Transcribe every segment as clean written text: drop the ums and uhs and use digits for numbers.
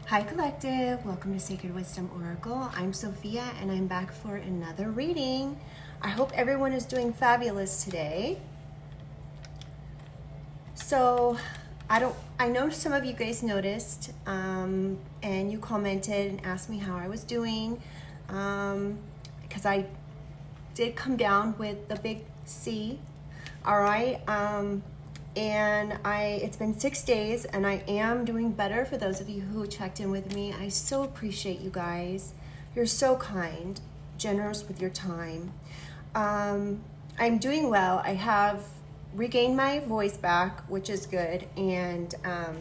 Hi Collective, welcome to Sacred Wisdom Oracle. I'm Sophia and I'm back for another reading. I hope everyone is doing fabulous today. So I know some of you guys noticed and you commented and asked me how I was doing because I did come down with the big C. All right. And it's been 6 days and I am doing better. For those of you who checked in with me, I so appreciate you guys. You're so kind, generous with your time. I'm doing well. I have regained my voice back, which is good. And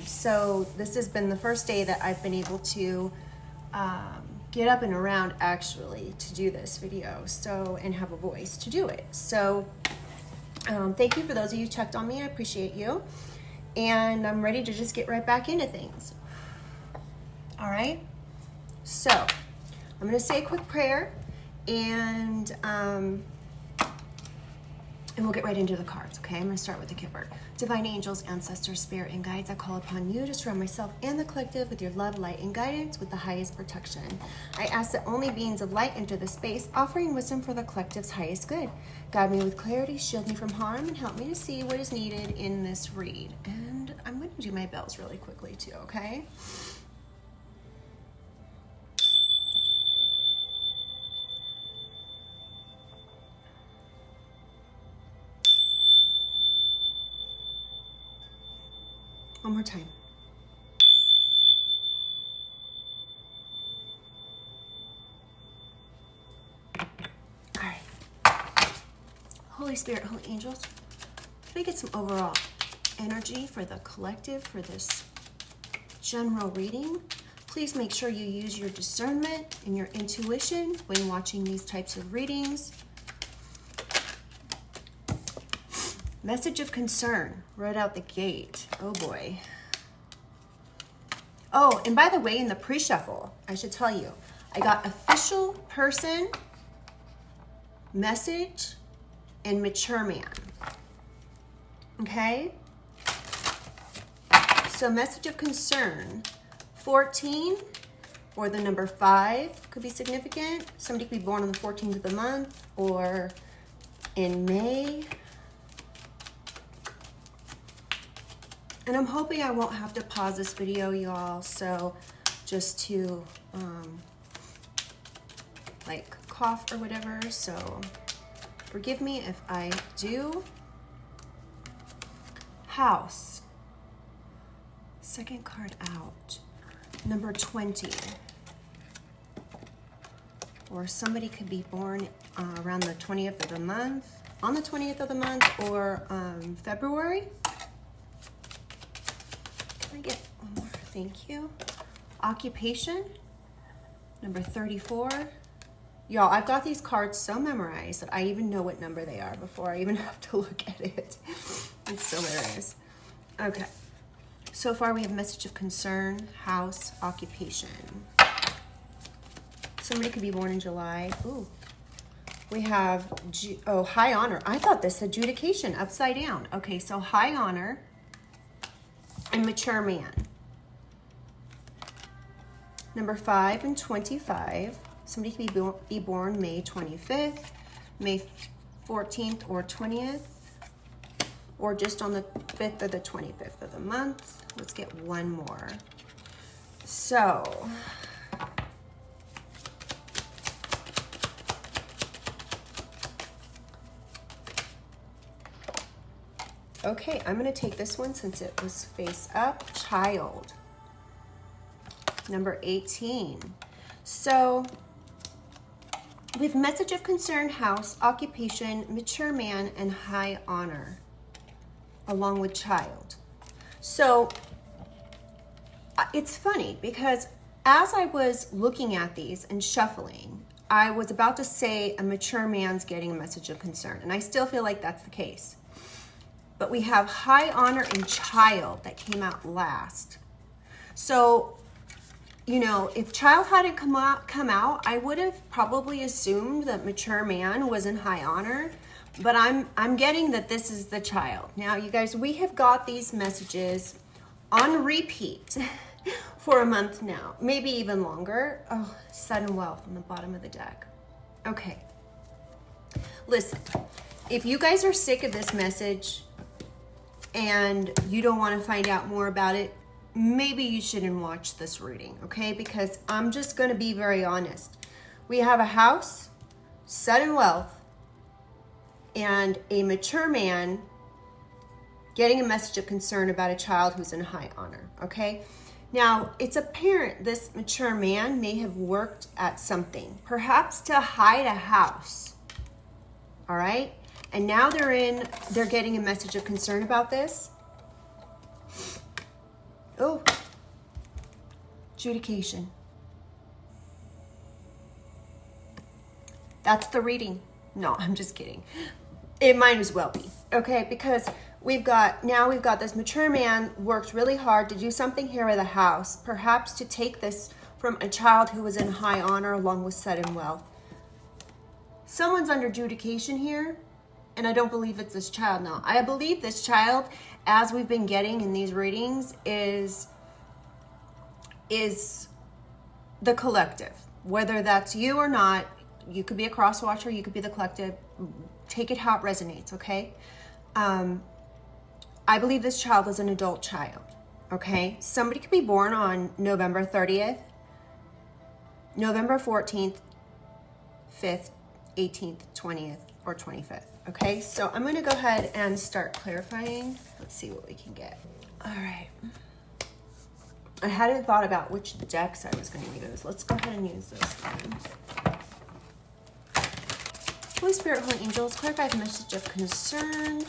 so this has been the first day that I've been able to get up and around actually to do this video, and have a voice to do it. So thank you for those of you who checked on me. I appreciate you. And I'm ready to just get right back into things. All right. So I'm going to say a quick prayer and we'll get right into the cards, okay? I'm going to start with the Kipper. Divine angels, ancestors, spirit, and guides, I call upon you to surround myself and the collective with your love, light, and guidance with the highest protection. I ask that only beings of light enter the space, offering wisdom for the collective's highest good. Guide me with clarity, shield me from harm, and help me to see what is needed in this read. And I'm going to do my bells really quickly too, okay? One more time. All right. Holy Spirit, Holy Angels, can I get some overall energy for the collective for this general reading? Please make sure you use your discernment and your intuition when watching these types of readings. Message of concern, right out the gate. Oh boy. Oh, and by the way, in the pre-shuffle, I should tell you, I got official person, message, and mature man. Okay? So message of concern, 14 or the number 5 could be significant. Somebody could be born on the 14th of the month or in May. And I'm hoping I won't have to pause this video, y'all, so just to like cough or whatever, so forgive me if I do. House, second card out, number 20. Or somebody could be born around the 20th of the month, on the 20th of the month, or February. Can I get one more? Thank you. Occupation, number 34. Y'all, I've got these cards so memorized that I even know what number they are before I even have to look at it. It's hilarious. Okay. So far we have message of concern, house, occupation. Somebody could be born in July. Ooh. We have, high honor. I thought this said adjudication upside down. Okay, so high honor and mature man. Number 5 and 25. Somebody can be born May 25th, May 14th or 20th, or just on the 5th or the 25th of the month. Let's get one more. So, okay, I'm going to take this one since it was face up. Child, number 18. So, we have message of concern, house, occupation, mature man, and high honor, along with child. So, it's funny because as I was looking at these and shuffling, I was about to say a mature man's getting a message of concern, and I still feel like that's the case. But we have high honor and child that came out last. So, you know, if child hadn't come out, I would have probably assumed that mature man was in high honor, but I'm getting that this is the child. Now, you guys, we have got these messages on repeat for a month now, maybe even longer. Oh, sudden wealth on the bottom of the deck. Okay. Listen, if you guys are sick of this message and you don't want to find out more about it, maybe you shouldn't watch this reading, okay? Because I'm just going to be very honest. We have a house, sudden wealth, and a mature man getting a message of concern about a child who's in high honor, okay? Now, it's apparent this mature man may have worked at something, perhaps to hide a house, all right? And now they're getting a message of concern about this. Oh, adjudication. That's the reading. No, I'm just kidding. It might as well be, okay? Because we've got this mature man worked really hard to do something here with a house, perhaps to take this from a child who was in high honor along with sudden wealth. Someone's under adjudication here, and I don't believe it's this child now. I believe this child, as we've been getting in these readings, is the collective. Whether that's you or not, you could be a cross watcher, you could be the collective. Take it how it resonates, okay? I believe this child is an adult child, okay? Somebody could be born on November 30th, November 14th, 5th, 18th, 20th, or 25th, okay? So I'm gonna go ahead and start clarifying. Let's see what we can get. All right. I hadn't thought about which decks I was gonna use. Let's go ahead and use this one. Holy Spirit, Holy Angels, clarify the message of concern.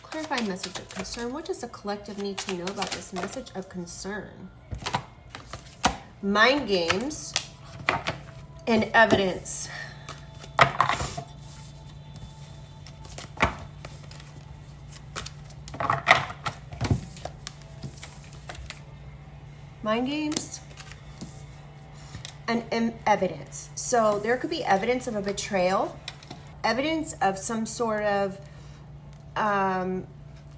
Clarify message of concern. What does the collective need to know about this message of concern? Mind games and evidence. Mind games and evidence. So there could be evidence of a betrayal, evidence of some sort of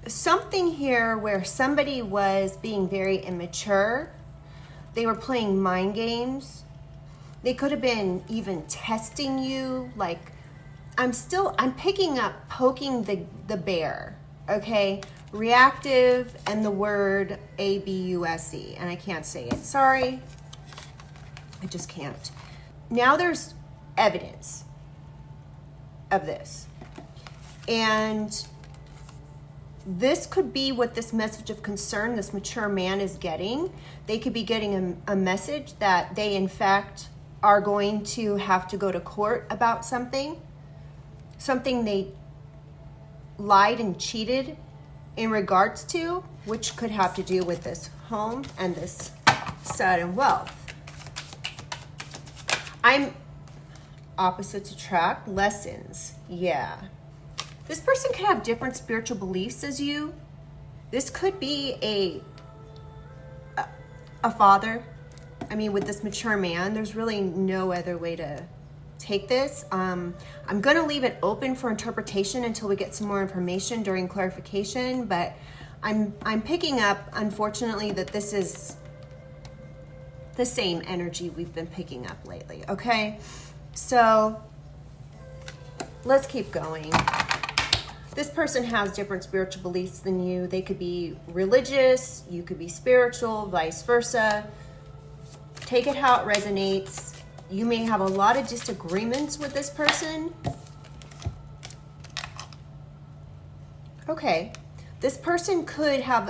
something here where somebody was being very immature. They were playing mind games. They could have been even testing you. Like, I'm picking up poking the bear, okay? Reactive and the word abuse, and I can't say it. Sorry. I just can't. Now there's evidence of this. And this could be what this message of concern this mature man is getting. They could be getting a message that they, in fact, are going to have to go to court about something they lied and cheated in regards to, which could have to do with this home and this sudden wealth. I'm opposites attract, lessons. Yeah. This person could have different spiritual beliefs as you. This could be a father. I mean, with this mature man, there's really no other way to take this. I'm going to leave it open for interpretation until we get some more information during clarification, but I'm picking up, unfortunately, that this is the same energy we've been picking up lately, okay? So let's keep going. This person has different spiritual beliefs than you. They could be religious, you could be spiritual, vice versa. Take it how it resonates. You may have a lot of disagreements with this person. Okay, this person could have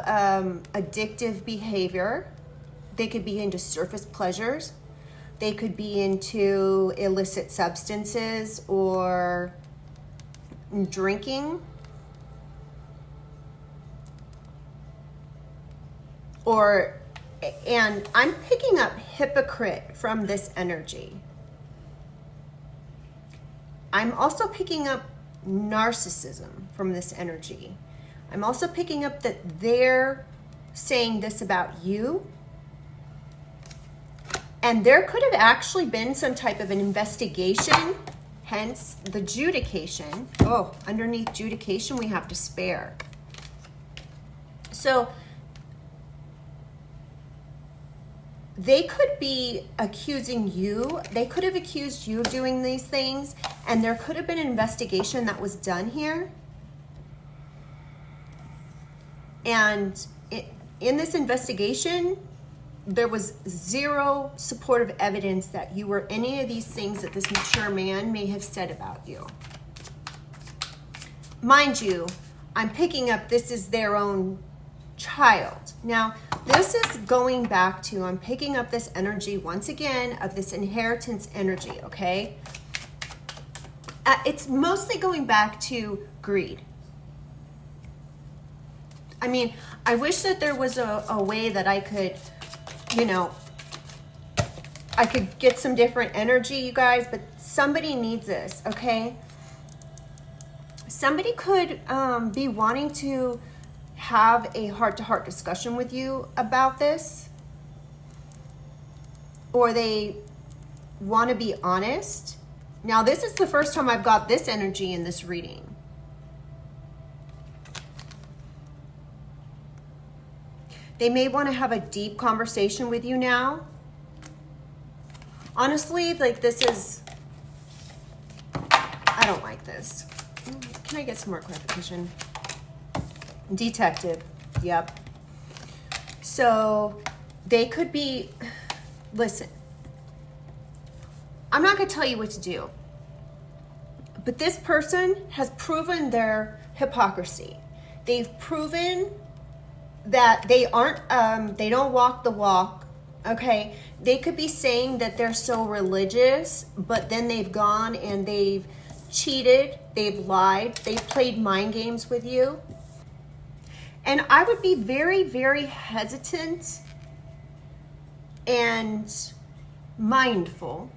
addictive behavior. They could be into surface pleasures. They could be into illicit substances or drinking. And I'm picking up hypocrite from this energy. I'm also picking up narcissism from this energy. I'm also picking up that they're saying this about you. And there could have actually been some type of an investigation, hence the adjudication. Oh, underneath adjudication, we have despair. So they could be accusing you. They could have accused you of doing these things, and there could have been an investigation that was done here. And in this investigation, there was zero supportive evidence that you were any of these things that this mature man may have said about you. Mind you, I'm picking up this is their own child. Now, this is going back to, I'm picking up this energy once again of this inheritance energy, okay? It's mostly going back to greed. I mean, I wish that there was a way that I could, you know, I could get some different energy, you guys, but somebody needs this, okay? Somebody could be wanting to have a heart-to-heart discussion with you about this, or they want to be honest. Now, this is the first time I've got this energy in this reading. They may want to have a deep conversation with you now. Honestly, like this is, I don't like this. Can I get some more clarification? Detective, yep. So they could be, listen, I'm not going to tell you what to do, but this person has proven their hypocrisy. They've proven that they aren't, they don't walk the walk, okay? They could be saying that they're so religious, but then they've gone and they've cheated, they've lied, they've played mind games with you. And I would be very, very hesitant and mindful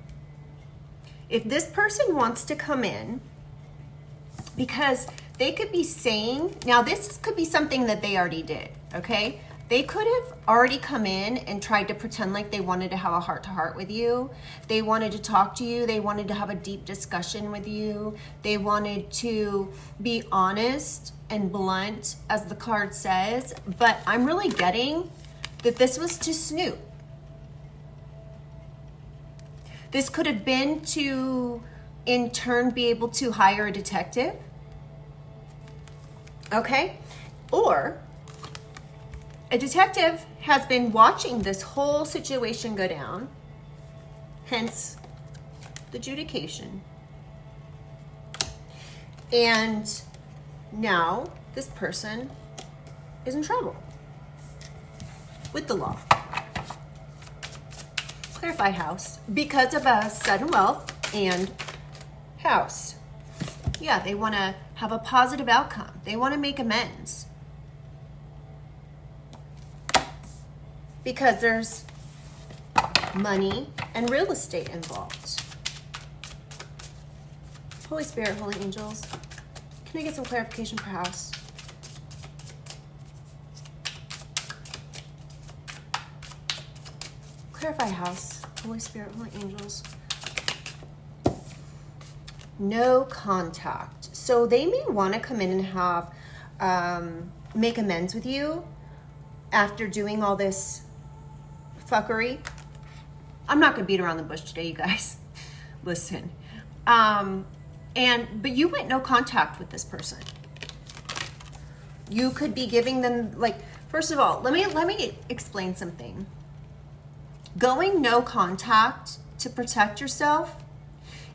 if this person wants to come in, because they could be saying, now this could be something that they already did, okay? They could have already come in and tried to pretend like they wanted to have a heart-to-heart with you. They wanted to talk to you. They wanted to have a deep discussion with you. They wanted to be honest and blunt, as the card says. But I'm really getting that this was to snoop. This could have been to, in turn, be able to hire a detective. Okay? Or a detective has been watching this whole situation go down, hence the adjudication. And now this person is in trouble with the law. Clarify house, because of a sudden wealth and house. Yeah, they want to have a positive outcome. They want to make amends. Because there's money and real estate involved. Holy Spirit, Holy Angels, can I get some clarification for house? Clarify house, Holy Spirit, Holy Angels. No contact. So they may want to come in and have, make amends with you after doing all this fuckery. I'm not gonna beat around the bush today, you guys. Listen, but you went no contact with this person. You could be giving them, like, first of all, let me explain something. Going no contact to protect yourself,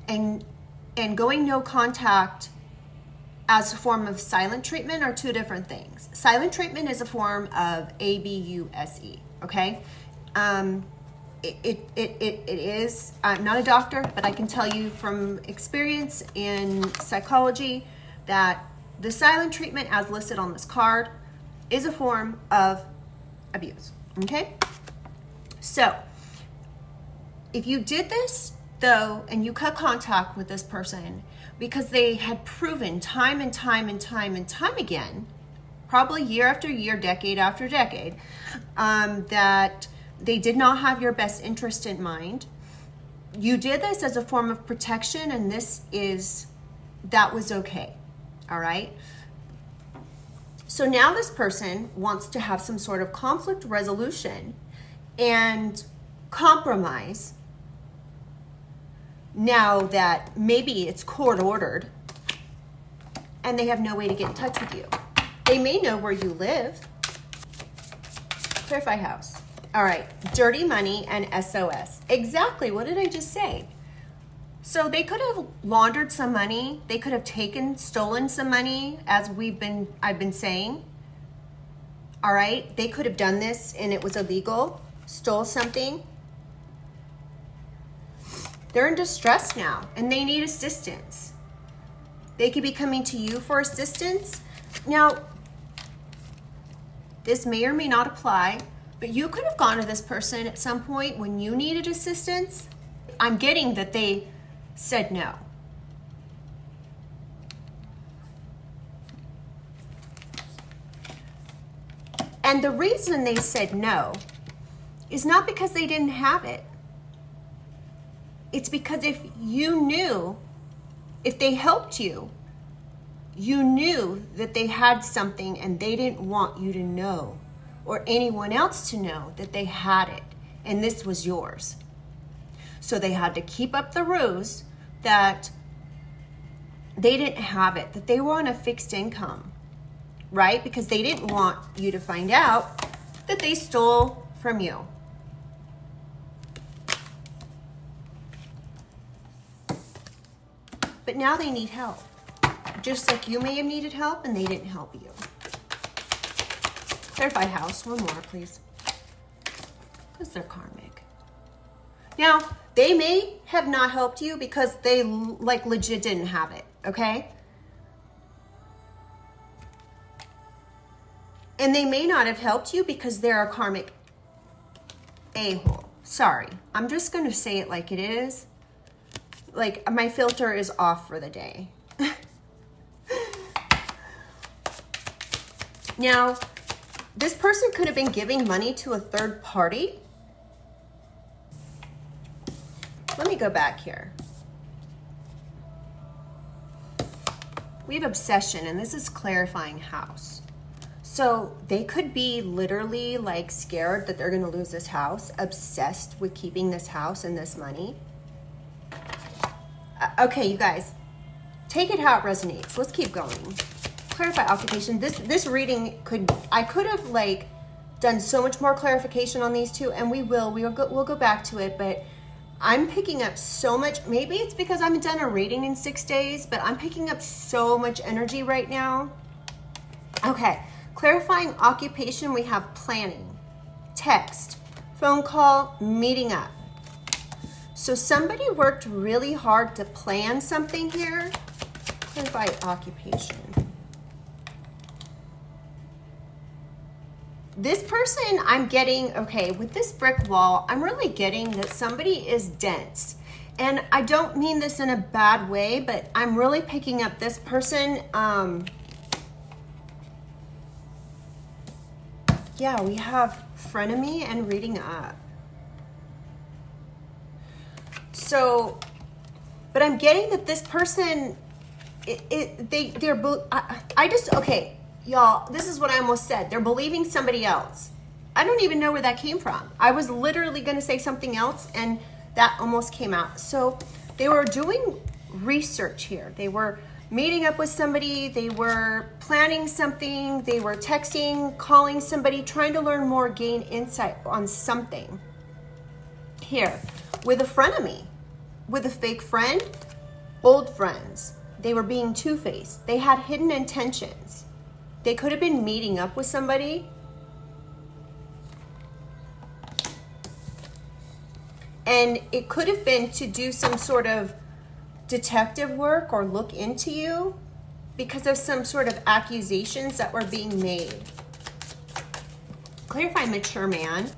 and going no contact as a form of silent treatment are two different things. Silent treatment is a form of ABUSE, okay? It is, I'm not a doctor, but I can tell you from experience in psychology that the silent treatment as listed on this card is a form of abuse, okay? So, if you did this, though, and you cut contact with this person because they had proven time and time and time and time again, probably year after year, decade after decade, that they did not have your best interest in mind. You did this as a form of protection, and that was okay, all right? So now this person wants to have some sort of conflict resolution and compromise now that maybe it's court ordered and they have no way to get in touch with you. They may know where you live. Clarify house. All right, dirty money and SOS. Exactly, what did I just say? So they could have laundered some money. They could have stolen some money, as I've been saying. All right, they could have done this and it was illegal, stole something. They're in distress now and they need assistance. They could be coming to you for assistance. Now, this may or may not apply, but you could have gone to this person at some point when you needed assistance. I'm getting that they said no. And the reason they said no is not because they didn't have it. It's because if they helped you, you knew that they had something and they didn't want you to know or anyone else to know that they had it and this was yours. So they had to keep up the ruse that they didn't have it, that they were on a fixed income, right? Because they didn't want you to find out that they stole from you. But now they need help. Just like you may have needed help and they didn't help you. Clarify house, one more please. Because they're karmic. Now, they may have not helped you because they like legit didn't have it, okay? And they may not have helped you because they're a karmic a-hole. Sorry, I'm just gonna say it like it is. Like my filter is off for the day. Now, this person could have been giving money to a third party. Let me go back here. We have obsession, and this is clarifying house. So they could be literally like scared that they're gonna lose this house, obsessed with keeping this house and this money. Okay, you guys, take it how it resonates. Let's keep going. Clarify occupation. This reading I could have like done so much more clarification on these two, and we'll go back to it, but I'm picking up so much. Maybe it's because I haven't done a reading in 6 days, but I'm picking up so much energy right now. Okay, clarifying occupation, we have planning, text, phone call, meeting up. So somebody worked really hard to plan something here. Clarify occupation. This person, I'm getting, okay, with this brick wall, I'm really getting that somebody is dense. And I don't mean this in a bad way, but I'm really picking up this person. Yeah, we have frenemy and reading up. So, but I'm getting that this person, okay, y'all, this is what I almost said. They're believing somebody else. I don't even know where that came from. I was literally going to say something else and that almost came out. So they were doing research here. They were meeting up with somebody. They were planning something. They were texting, calling somebody, trying to learn more, gain insight on something. Here, with a frenemy, with a fake friend, old friends. They were being two-faced. They had hidden intentions. They could have been meeting up with somebody. And it could have been to do some sort of detective work or look into you because of some sort of accusations that were being made. Clarify mature man.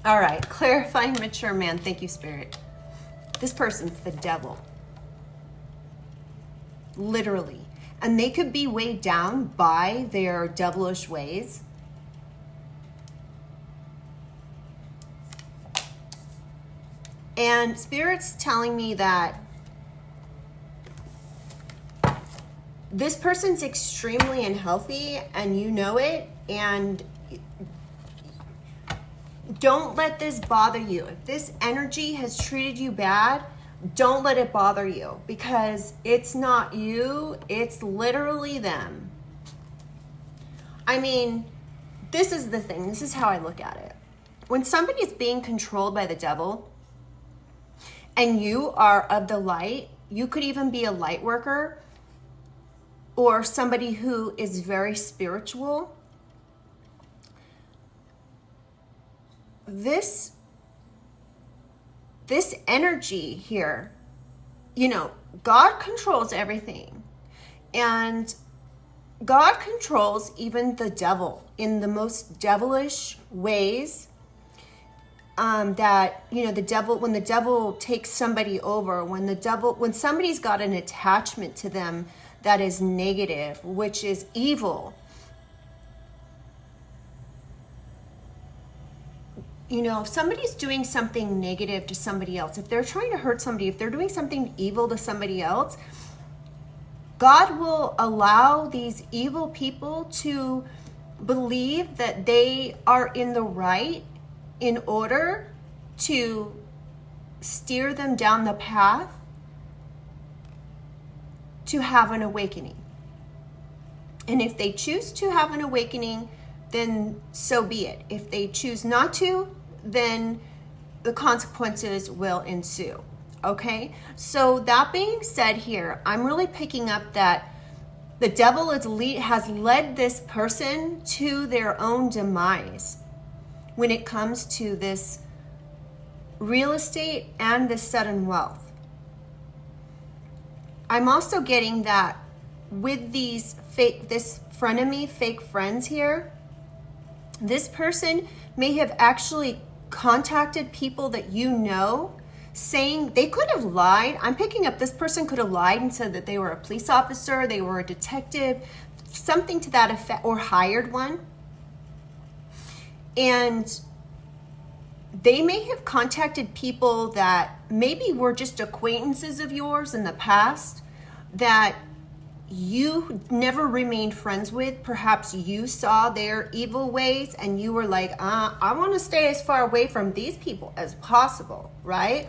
All right, clarifying mature man. Thank you, Spirit. This person's the devil. Literally. And they could be weighed down by their devilish ways. And Spirit's telling me that this person's extremely unhealthy and you know it, and don't let this bother you. If this energy has treated you bad, don't let it bother you, because it's not you, it's literally them. I mean, this is the thing. This is how I look at it. When somebody is being controlled by the devil and you are of the light, you could even be a light worker or somebody who is very spiritual. This energy here, you know, God controls everything. And God controls even the devil in the most devilish ways. That, you know, the devil, when the devil takes somebody over, when somebody's got an attachment to them that is negative, which is evil, you know, if somebody's doing something negative to somebody else, if they're trying to hurt somebody, if they're doing something evil to somebody else, God will allow these evil people to believe that they are in the right in order to steer them down the path to have an awakening. And if they choose to have an awakening, then so be it. If they choose not to, then the consequences will ensue. Okay? So that being said here, I'm really picking up that the devil has led this person to their own demise when it comes to this real estate and this sudden wealth. I'm also getting that with this frenemy, fake friends here, this person may have actually contacted people that you know, saying they could have lied. I'm picking up this person could have lied and said that they were a police officer, they were a detective, something to that effect, or hired one. And they may have contacted people that maybe were just acquaintances of yours in the past that you never remained friends with. Perhaps you saw their evil ways and you were like, I want to stay as far away from these people as possible, right?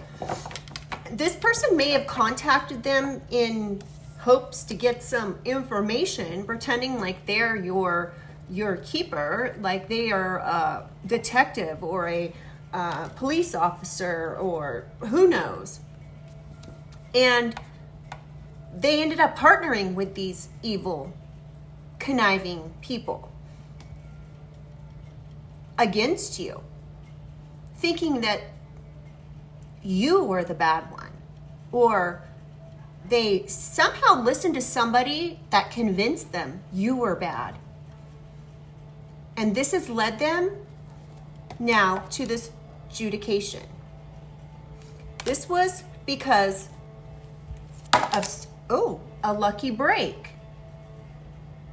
This person may have contacted them in hopes to get some information, pretending like they're your keeper, like they are a detective or a police officer or who knows. And they ended up partnering with these evil, conniving people against you, thinking that you were the bad one. Or they somehow listened to somebody that convinced them you were bad. And this has led them now to this adjudication. This was because of a lucky break.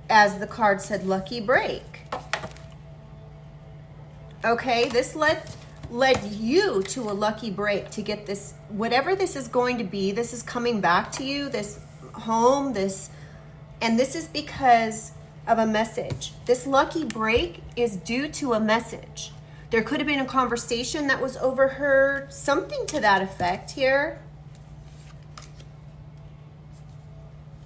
As the card said, lucky break. Okay, this led you to a lucky break to get this, whatever this is going to be. This is coming back to you, this home, and this is because of a message. This lucky break is due to a message. There could have been a conversation that was overheard, something to that effect here.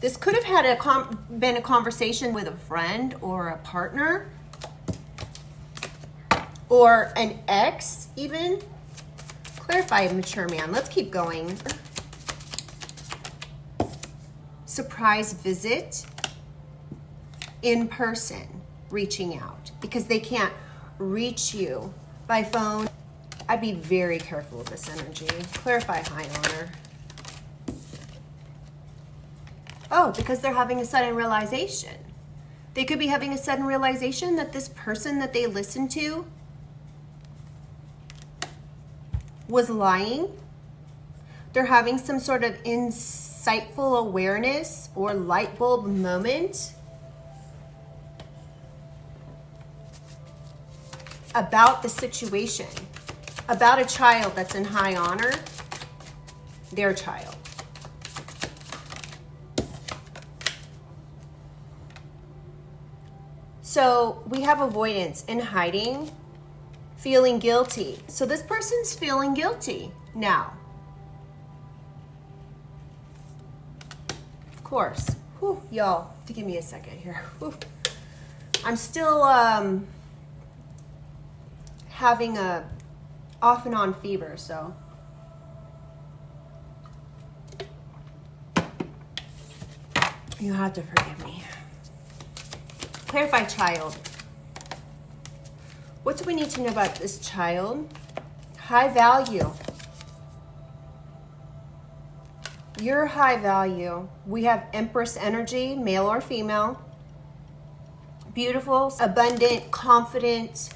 This could have been a conversation with a friend or a partner or an ex even. Clarify, mature man. Let's keep going. Surprise visit. In person, reaching out, because they can't reach you by phone. I'd be very careful with this energy. Clarify, high honor. Oh, because they're having a sudden realization. They could be having a sudden realization that this person that they listened to was lying. They're having some sort of insightful awareness or light bulb moment about the situation, about a child that's in high honor, their child. So we have avoidance and hiding, feeling guilty. So this person's feeling guilty now. Of course. Whew, y'all, give me a second here. Whew. I'm still having a off and on fever, so. You have to forgive me. Clarify child. What do we need to know about this child? High value. You're high value. We have Empress energy, male or female. Beautiful, abundant, confident.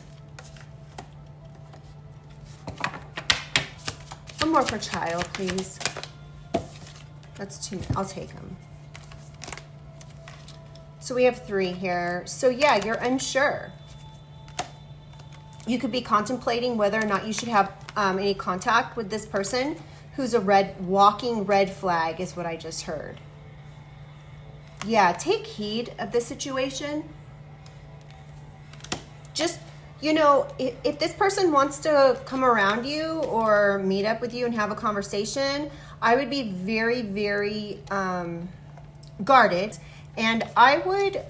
One more for child, please. That's two. I'll take them. So we have 3 here. So yeah, you're unsure. You could be contemplating whether or not you should have any contact with this person who's a walking red flag is what I just heard. Yeah, take heed of the situation. Just, you know, if this person wants to come around you or meet up with you and have a conversation, I would be very, very guarded. And I would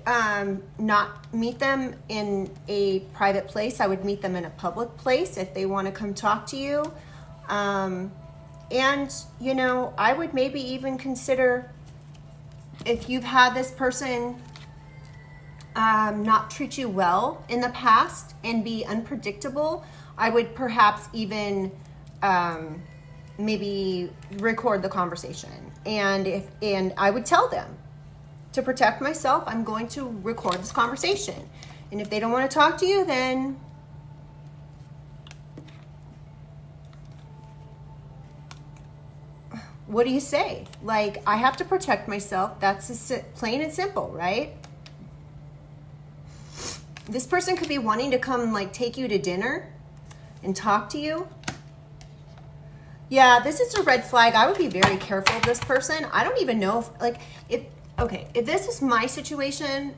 not meet them in a private place. I would meet them in a public place if they want to come talk to you. And, you know, I would maybe even consider if you've had this person not treat you well in the past and be unpredictable, I would perhaps even maybe record the conversation. And I would tell them, to protect myself, I'm going to record this conversation. And if they don't want to talk to you, then what do you say? Like, I have to protect myself. That's plain and simple, right? This person could be wanting to come, like, take you to dinner and talk to you. Yeah, this is a red flag. I would be very careful of this person. I don't even know if, like, if this was my situation,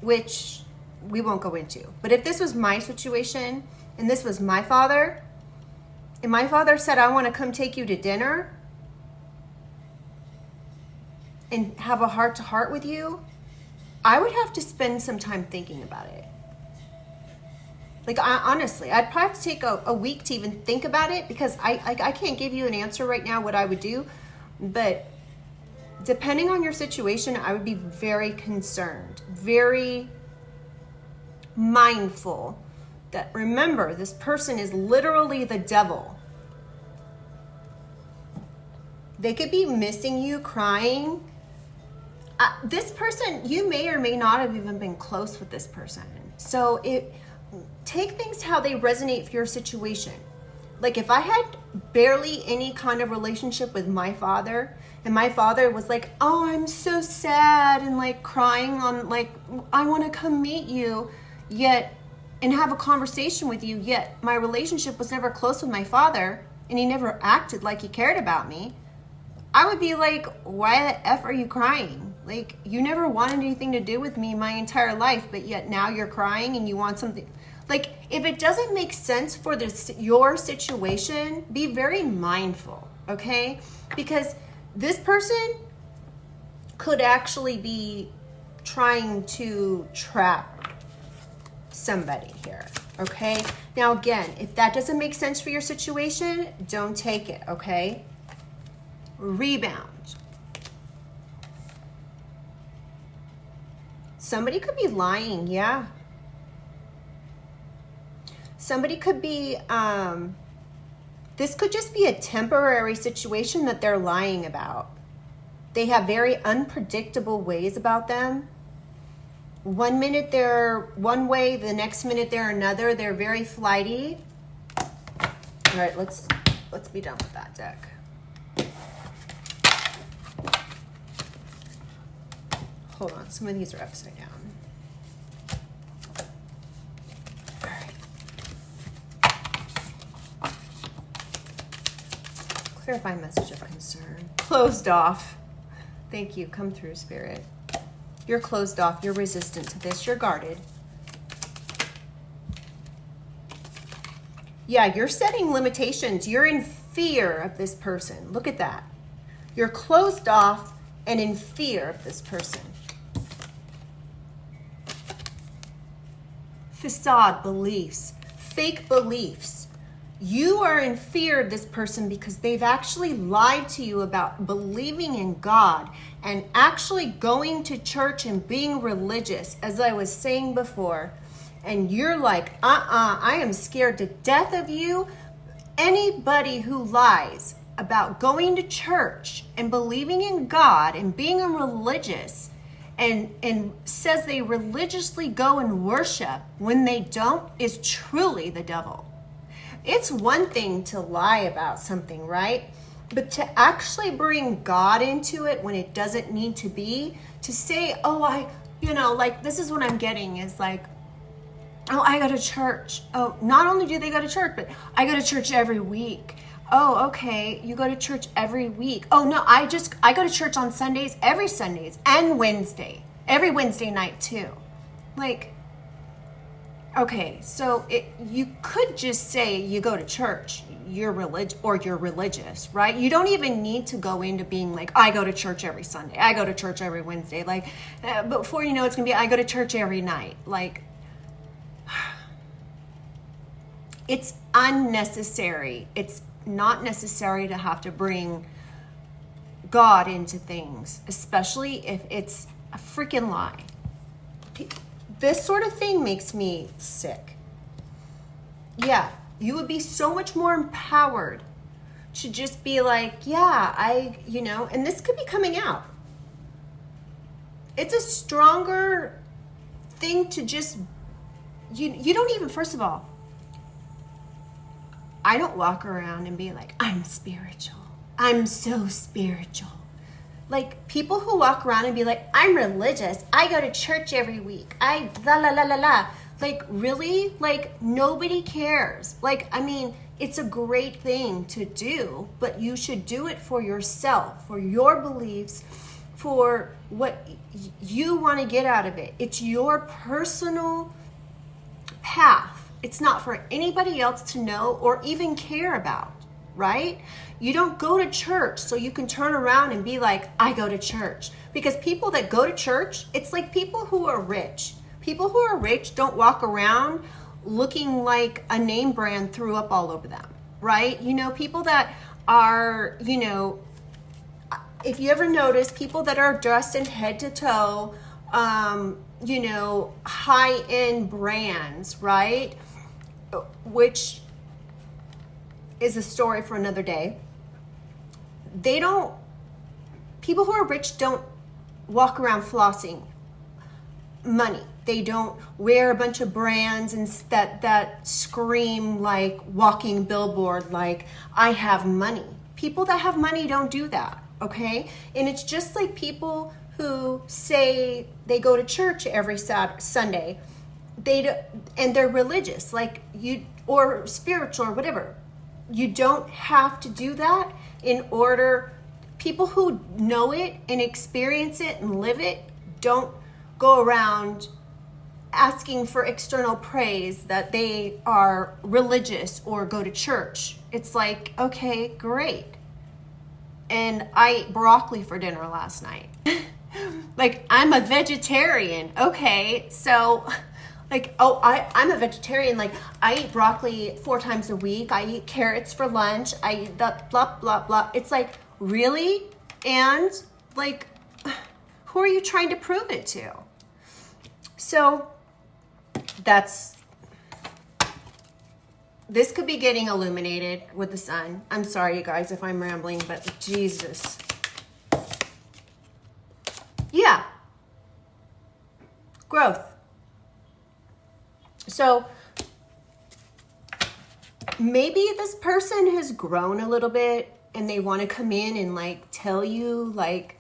which we won't go into, but if this was my situation and this was my father, and my father said, I want to come take you to dinner and have a heart-to-heart with you, I would have to spend some time thinking about it. Like, honestly, I'd probably have to take a week to even think about it, because I can't give you an answer right now what I would do, but depending on your situation, I would be very concerned, very mindful that, remember, this person is literally the devil. They could be missing you, crying. This person, you may or may not have even been close with this person. So take things how they resonate for your situation. Like, if I had barely any kind of relationship with my father, and my father was like, oh, I'm so sad, and like crying on, like, I want to come meet you, yet, and have a conversation with you, yet my relationship was never close with my father, and he never acted like he cared about me, I would be like, why the F are you crying? Like, you never wanted anything to do with me my entire life, but yet now you're crying and you want something. Like, if it doesn't make sense for your situation, be very mindful, okay? Because this person could actually be trying to trap somebody here, okay? Now, again, if that doesn't make sense for your situation, don't take it, okay? Rebound. Somebody could be lying, yeah. Somebody could be, this could just be a temporary situation that they're lying about. They have very unpredictable ways about them. 1 minute they're one way, the next minute they're another. They're very flighty. All right, let's be done with that deck. Hold on, some of these are upside down. All right. Clarify message of concern. Closed off. Thank you. Come through, Spirit. You're closed off. You're resistant to this. You're guarded. Yeah, you're setting limitations. You're in fear of this person. Look at that. You're closed off and in fear of this person. Facade beliefs, fake beliefs. You are in fear of this person because they've actually lied to you about believing in God and actually going to church and being religious, as I was saying before. And you're like, I am scared to death of you. Anybody who lies about going to church and believing in God and being a religious and says they religiously go and worship when they don't is truly the devil. It's one thing to lie about something, right? But to actually bring God into it when it doesn't need to be, to say, like this is what I'm getting is like, oh, I go to church. Oh, not only do they go to church, but I go to church every week. Oh, okay. You go to church every week. Oh, no, I go to church on Sundays, every Sundays and Wednesday, every Wednesday night too. Like, okay, so you could just say you go to church, you're religious, right? You don't even need to go into being like, I go to church every Sunday. I go to church every Wednesday. Like, before you know, it's going to be, I go to church every night. Like, it's unnecessary. It's not necessary to have to bring God into things, especially if it's a freaking lie. This sort of thing makes me sick. Yeah, you would be so much more empowered to just be like, yeah, and this could be coming out. It's a stronger thing to just, you don't even, first of all, I don't walk around and be like, I'm spiritual. I'm so spiritual. Like, people who walk around and be like, I'm religious. I go to church every week. I la la la la la. Like, really? Like, nobody cares. Like, I mean, it's a great thing to do, but you should do it for yourself, for your beliefs, for what you want to get out of it. It's your personal path. It's not for anybody else to know or even care about, right? You don't go to church so you can turn around and be like, I go to church. Because people that go to church, it's like people who are rich. People who are rich don't walk around looking like a name brand threw up all over them, right? People that are, if you ever notice, people that are dressed in head to toe, high-end brands, right? Which is a story for another day. People who are rich don't walk around flossing money. They don't wear a bunch of brands and that scream like walking billboard, like I have money. People that have money don't do that, okay? And it's just like people who say they go to church every Sunday. And they're religious, like you, or spiritual or whatever. You don't have to do that in order. People who know it and experience it and live it don't go around asking for external praise that they are religious or go to church. It's like, okay, great. And I ate broccoli for dinner last night. Like, I'm a vegetarian. Okay, so like, I'm a vegetarian. Like, I eat broccoli 4 times a week. I eat carrots for lunch. I eat that blah, blah, blah. It's like, really? And like, who are you trying to prove it to? So this could be getting illuminated with the sun. I'm sorry, you guys, if I'm rambling, but Jesus. Yeah. Growth. So maybe this person has grown a little bit and they want to come in and like tell you like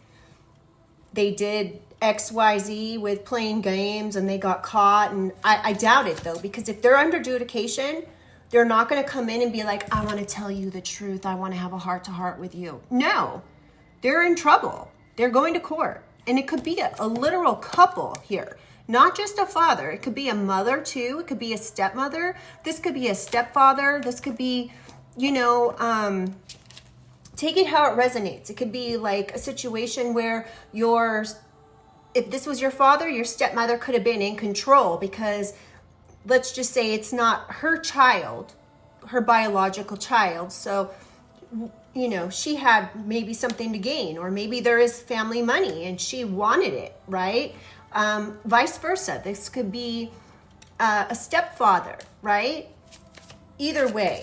they did XYZ with playing games and they got caught. And I doubt it though, because if they're under adjudication, they're not going to come in and be like, I want to tell you the truth. I want to have a heart to heart with you. No, they're in trouble. They're going to court. And it could be a literal couple here. Not just a father. It could be a mother too. It could be a stepmother. This could be a stepfather. This could be, you know, take it how it resonates. It could be like a situation where if this was your father, your stepmother could have been in control because let's just say it's not her child, her biological child. So, you know, she had maybe something to gain, or maybe there is family money and she wanted it, right? Vice versa. This could be a stepfather, right? Either way.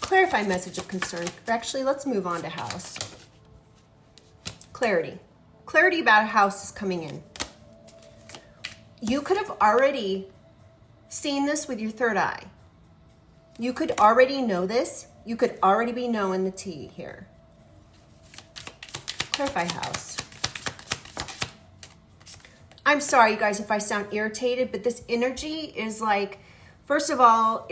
Clarify message of concern. Actually, let's move on to house. Clarity. Clarity about a house is coming in. You could have already seen this with your third eye. You could already know this. You could already be knowing the tea here. Clarify house. I'm sorry, you guys, if I sound irritated, but this energy is like, first of all,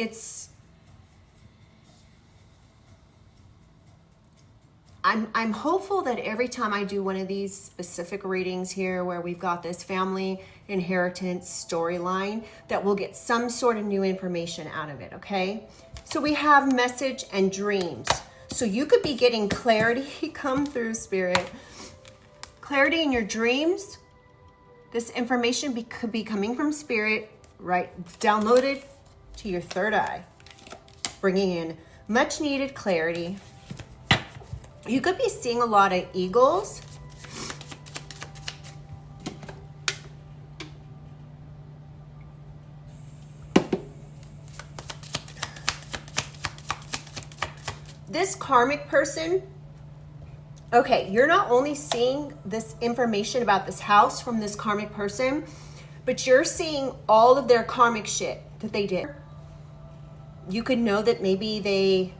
I'm hopeful that every time I do one of these specific readings here where we've got this family inheritance storyline, that we'll get some sort of new information out of it, okay? So we have message and dreams. So you could be getting clarity come through, Spirit. Clarity in your dreams. This information could be coming from Spirit, right? Downloaded to your third eye, bringing in much needed clarity. You could be seeing a lot of eagles. This karmic person, okay, you're not only seeing this information about this house from this karmic person, but you're seeing all of their karmic shit that they did. You could know that maybe they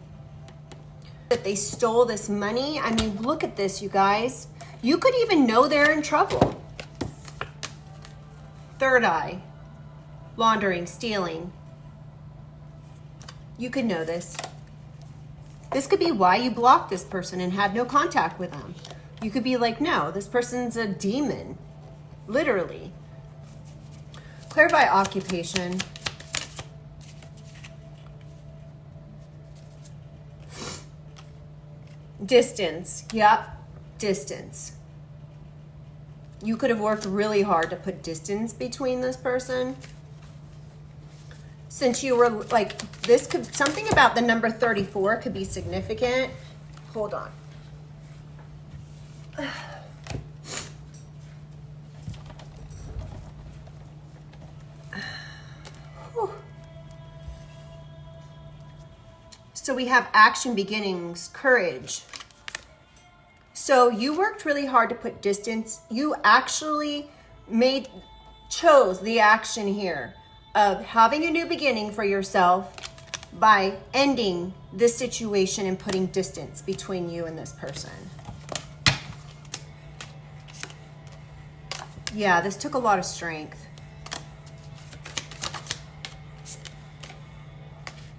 stole this money. I mean, look at this, you guys. You could even know they're in trouble. Third eye, laundering, stealing. You could know this. This could be why you blocked this person and had no contact with them. You could be like, no, this person's a demon, literally. Clarify occupation. Distance. Yep, distance. You could have worked really hard to put distance between this person. Since you were like, this could, something about the number 34 could be significant. Hold on. So we have action beginnings, courage. So you worked really hard to put distance. You actually chose the action here of having a new beginning for yourself by ending this situation and putting distance between you and this person. Yeah, this took a lot of strength.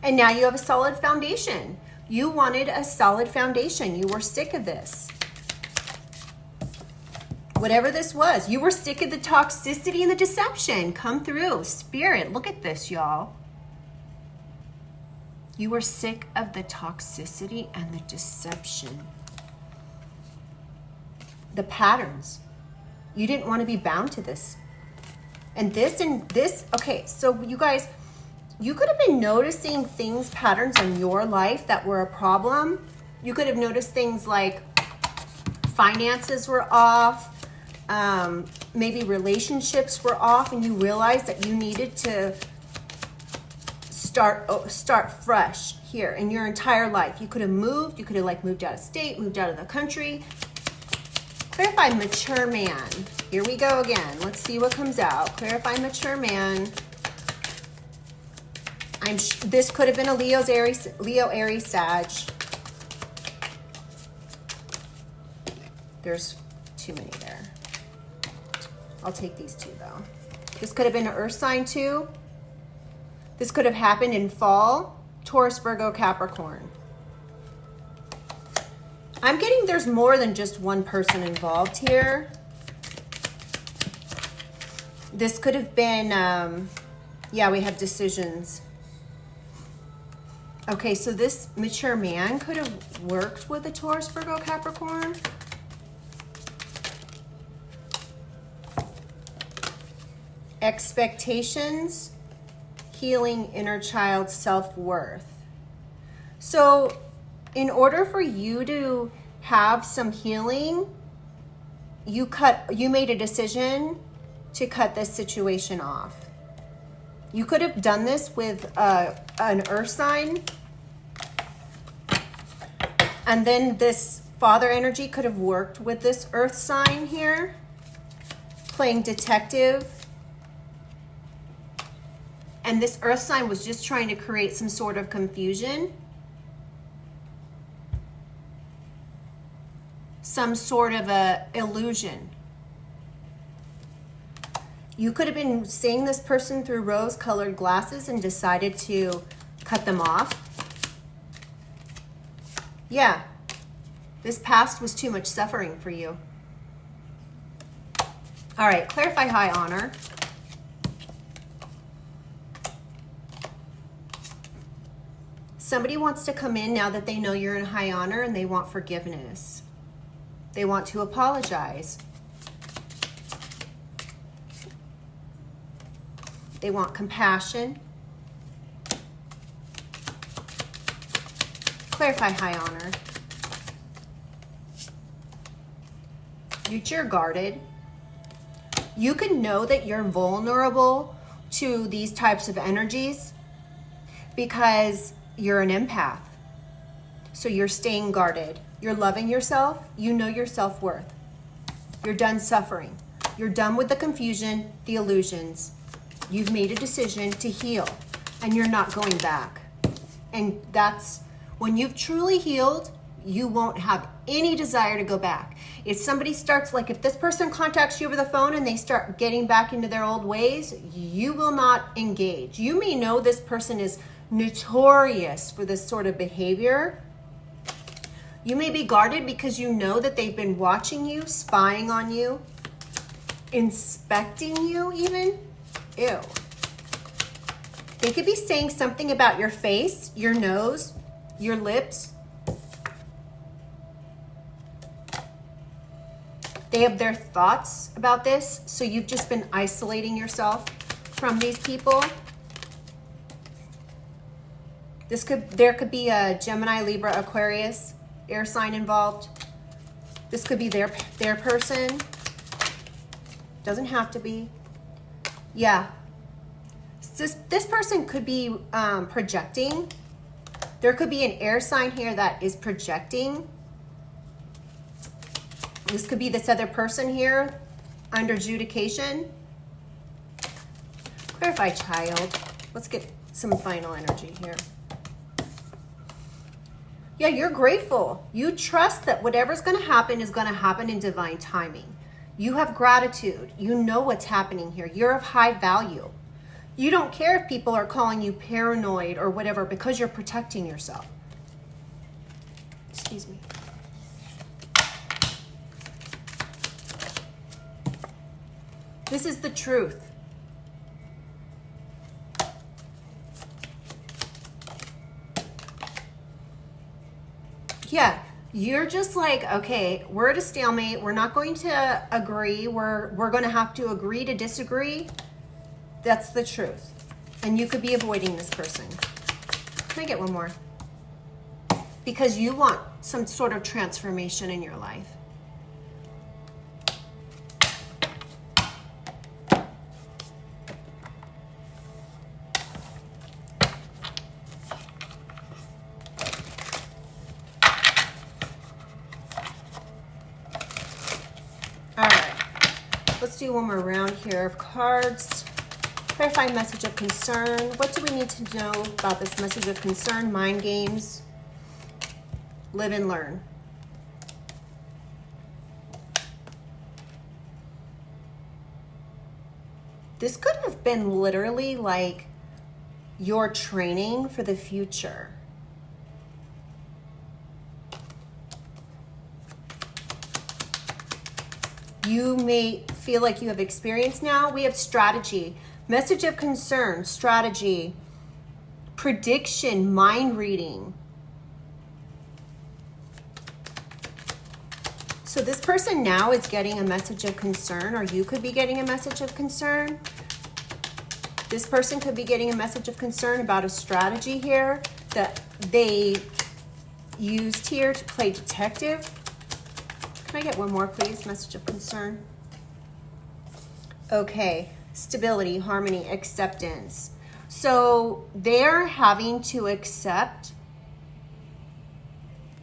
And now you have a solid foundation. You wanted a solid foundation. You were sick of this. Whatever this was, you were sick of the toxicity and the deception. Come through. Spirit, look at this, y'all. You were sick of the toxicity and the deception. The patterns. You didn't want to be bound to this. And this, okay, so you guys, you could have been noticing things, patterns in your life that were a problem. You could have noticed things like finances were off, maybe relationships were off, and you realized that you needed to start fresh here in your entire life. You could have moved. You could have like moved out of state, moved out of the country. Clarify mature man. Here we go again. Let's see what comes out. Clarify mature man. This could have been a Leo, Aries, Sag. There's too many there. I'll take these two though. This could have been an earth sign too. This could have happened in fall. Taurus, Virgo, Capricorn. I'm getting there's more than just one person involved here. This could have been, yeah, we have decisions. Okay, so this mature man could have worked with a Taurus, Virgo, Capricorn. Expectations, healing inner child self-worth. So in order for you to have some healing, you made a decision to cut this situation off. You could have done this with an earth sign, and then this father energy could have worked with this earth sign here, playing detective. And this earth sign was just trying to create some sort of confusion, some sort of a illusion. You could have been seeing this person through rose-colored glasses and decided to cut them off. Yeah, this past was too much suffering for you. All right, clarify high honor. Somebody wants to come in now that they know you're in high honor, and they want forgiveness. They want to apologize. They want compassion. Clarify high honor. You're guarded. You can know that you're vulnerable to these types of energies because you're an empath. So you're staying guarded. You're loving yourself. You know your self-worth. You're done suffering. You're done with the confusion, the illusions. You've made a decision to heal, and you're not going back. And that's when you've truly healed, you won't have any desire to go back. If somebody starts, like if this person contacts you over the phone and they start getting back into their old ways, you will not engage. You may know this person is notorious for this sort of behavior. You may be guarded because you know that they've been watching you, spying on you, inspecting you even. Ew. They could be saying something about your face, your nose, your lips. They have their thoughts about this, so you've just been isolating yourself from these people. There could be a Gemini, Libra, Aquarius air sign involved. This could be their person. Doesn't have to be. Yeah. This person could be projecting. There could be an air sign here that is projecting. This could be this other person here under adjudication. Clarify child. Let's get some final energy here. Yeah, you're grateful. You trust that whatever's going to happen is going to happen in divine timing. You have gratitude. You know what's happening here. You're of high value. You don't care if people are calling you paranoid or whatever because you're protecting yourself. Excuse me. This is the truth. Yeah, you're just like, okay, we're at a stalemate. We're not going to agree. We're going to have to agree to disagree. That's the truth. And you could be avoiding this person. Can I get one more? Because you want some sort of transformation in your life. Let's do one more round here of cards. Clarify message of concern. What do we need to know about this message of concern? Mind games. Live and learn. This could have been literally like your training for the future. You may feel like you have experience now. We have strategy, message of concern, strategy, prediction, mind reading. So this person now is getting a message of concern, or you could be getting a message of concern. This person could be getting a message of concern about a strategy here that they used here to play detective. Can I get one more, please? Message of concern. Okay, stability, harmony, acceptance. So they're having to accept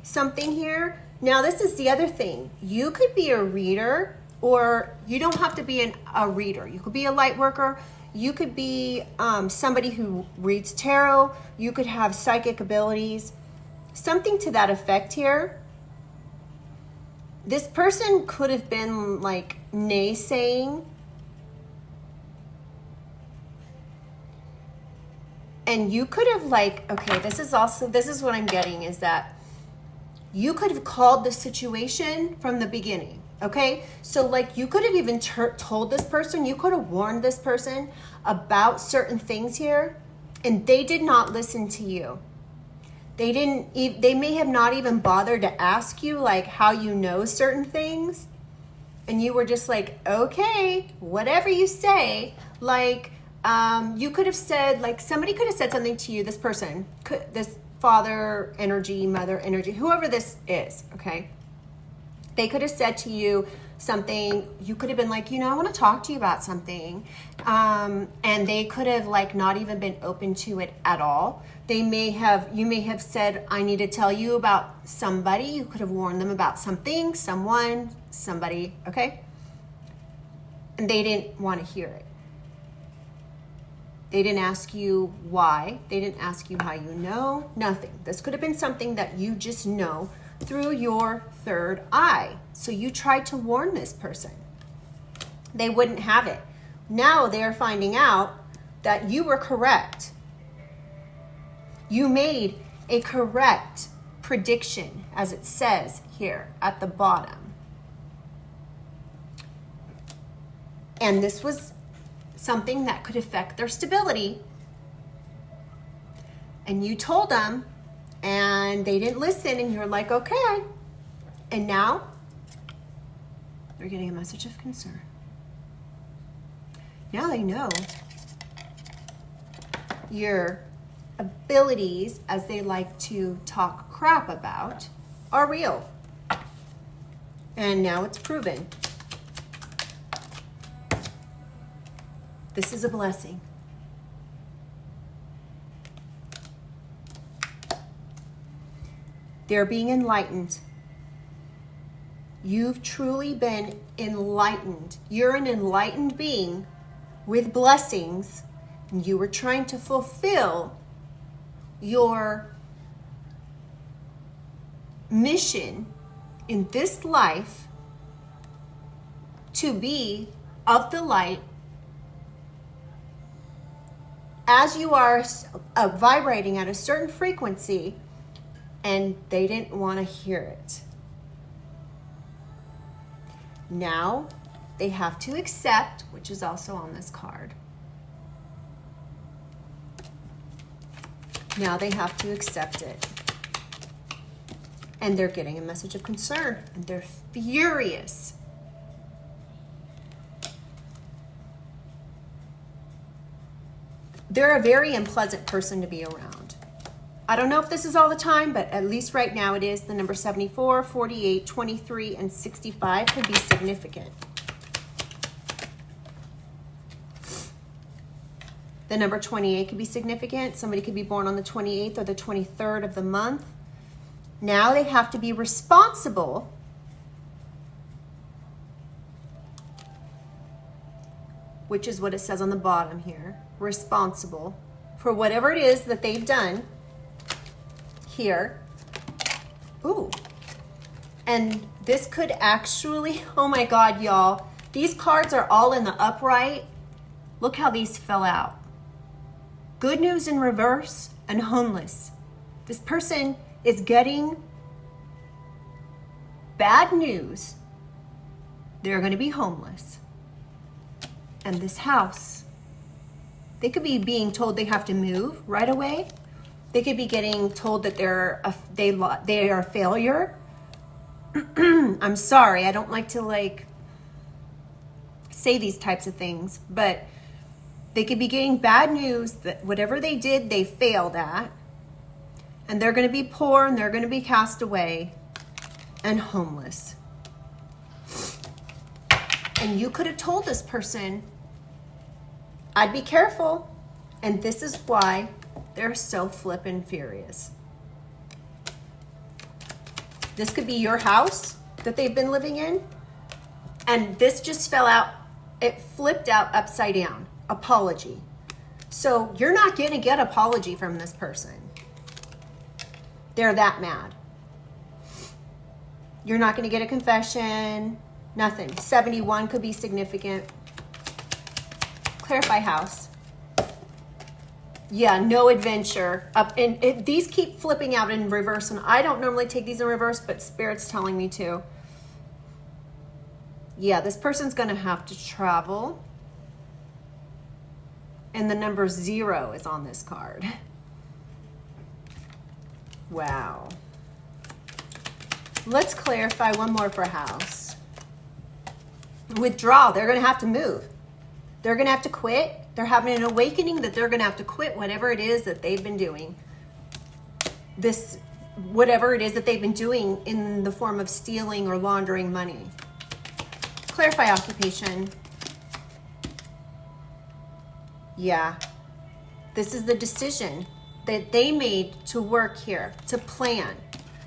something here. Now, this is the other thing. You could be a reader, or you don't have to be a reader. You could be a light worker. You could be somebody who reads tarot. You could have psychic abilities. Something to that effect here. This person could have been like naysaying. And you could have like, okay, this is what I'm getting, is that you could have called the situation from the beginning, okay? So like you could have even told this person, you could have warned this person about certain things here, and they did not listen to you. They may have not even bothered to ask you like how you know certain things. And you were just like, okay, whatever you say. Like, you could have said, like somebody could have said something to you, this person, this father energy, mother energy, whoever this is, okay? They could have said to you something, you could have been like, I want to talk to you about something. And they could have like not even been open to it at all. You may have said, I need to tell you about somebody. You could have warned them about something, someone, somebody, okay? And they didn't want to hear it. They didn't ask you why. They didn't ask you how you know, nothing. This could have been something that you just know through your third eye. So you tried to warn this person. They wouldn't have it. Now they're finding out that you were correct. You made a correct prediction, as it says here at the bottom. And this was something that could affect their stability. And you told them, and they didn't listen, and you're like, okay. And now they're getting a message of concern. Now they know your abilities, as they like to talk crap about, are real. And now it's proven. This is a blessing. They're being enlightened. You've truly been enlightened. You're an enlightened being with blessings. And you were trying to fulfill your mission in this life to be of the light, as you are vibrating at a certain frequency, and they didn't want to hear it. Now they have to accept, which is also on this card. Now they have to accept it. And they're getting a message of concern, and they're furious. They're a very unpleasant person to be around. I don't know if this is all the time, but at least right now it is. The number 74, 48, 23, and 65 could be significant. The number 28 could be significant. Somebody could be born on the 28th or the 23rd of the month. Now they have to be responsible which is what it says on the bottom here, responsible for whatever it is that they've done here. Ooh. And this could actually, oh my God, y'all. These cards are all in the upright. Look how these fell out. Good news in reverse and homeless. This person is getting bad news. They're going to be homeless. and this house. They could be being told they have to move right away. They could be getting told that they are a failure. I'm sorry, I don't like to say these types of things, but they could be getting bad news that whatever they did, they failed at. And they're going to be poor, and they're going to be cast away and homeless. And you could have told this person, I'd be careful. And this is why they're so flippin' furious. This could be your house that they've been living in. And this just fell out. It flipped out upside down. Apology. So you're not going to get apology from this person. They're that mad. You're not going to get a confession. Nothing. 71 could be significant. Clarify house. Yeah, no adventure. These keep flipping out in reverse, and I don't normally take these in reverse, but Spirit's telling me to. Yeah, this person's going to have to travel. And the number 0 is on this card. Wow. Let's clarify one more for house. Withdrawal. They're going to have to move. They're going to have to quit. They're having an awakening that they're going to have to quit whatever it is that they've been doing. Whatever it is that they've been doing in the form of stealing or laundering money. Clarify occupation. Yeah. This is the decision that they made to work here, to plan,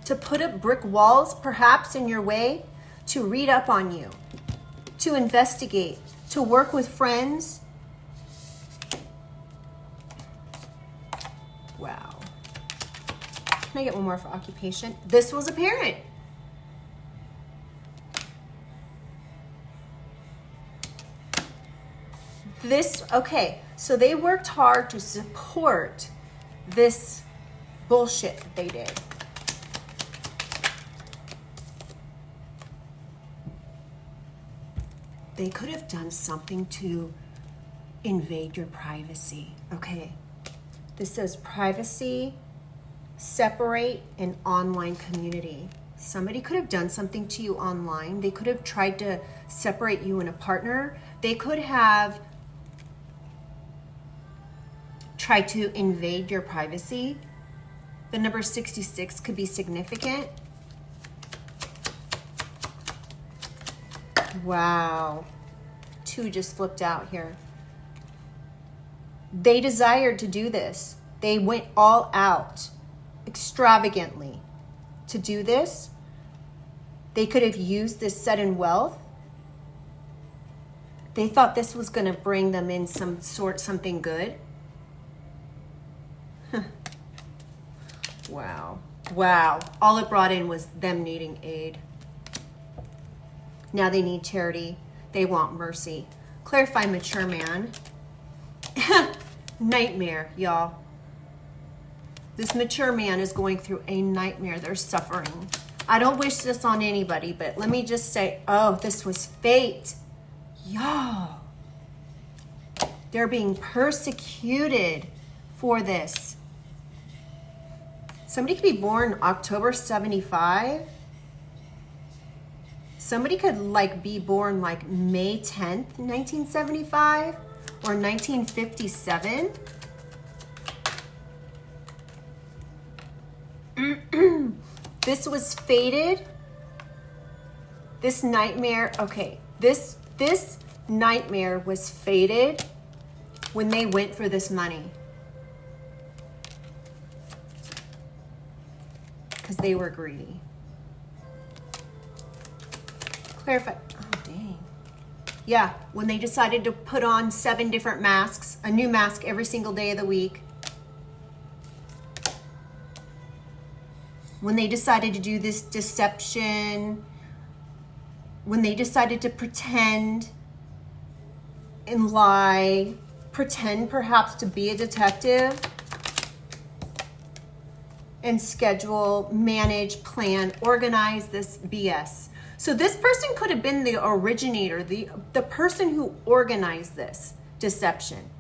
to put up brick walls perhaps in your way, to read up on you, to investigate, to work with friends. Wow. Can I get one more for occupation? This was a parent. Okay, so they worked hard to support this bullshit that they did. They could have done something to invade your privacy. Okay. This says privacy, separate, and online community. Somebody could have done something to you online. They could have tried to separate you and a partner. They could have tried to invade your privacy. The number 66 could be significant. Wow. 2 just flipped out here. They desired to do this. They went all out extravagantly to do this. They could have used this sudden wealth. They thought this was going to bring them in something good. Wow. Wow. All it brought in was them needing aid. Now they need charity. They want mercy. Clarify mature man. Nightmare, y'all. This mature man is going through a nightmare. They're suffering. I don't wish this on anybody, but let me just say, oh, this was fate. Y'all. They're being persecuted for this. Somebody could be born October 75. Somebody could be born May 10th, 1975 or 1957. This was fated. This nightmare, okay, this nightmare was fated when they went for this money. Because they were greedy. Clarify. Oh, dang. Yeah, when they decided to put on 7 different masks, a new mask every single day of the week. When they decided to do this deception. When they decided to pretend and lie. Pretend perhaps to be a detective. And schedule, manage, plan, organize this BS. So this person could have been the originator, the person who organized this deception.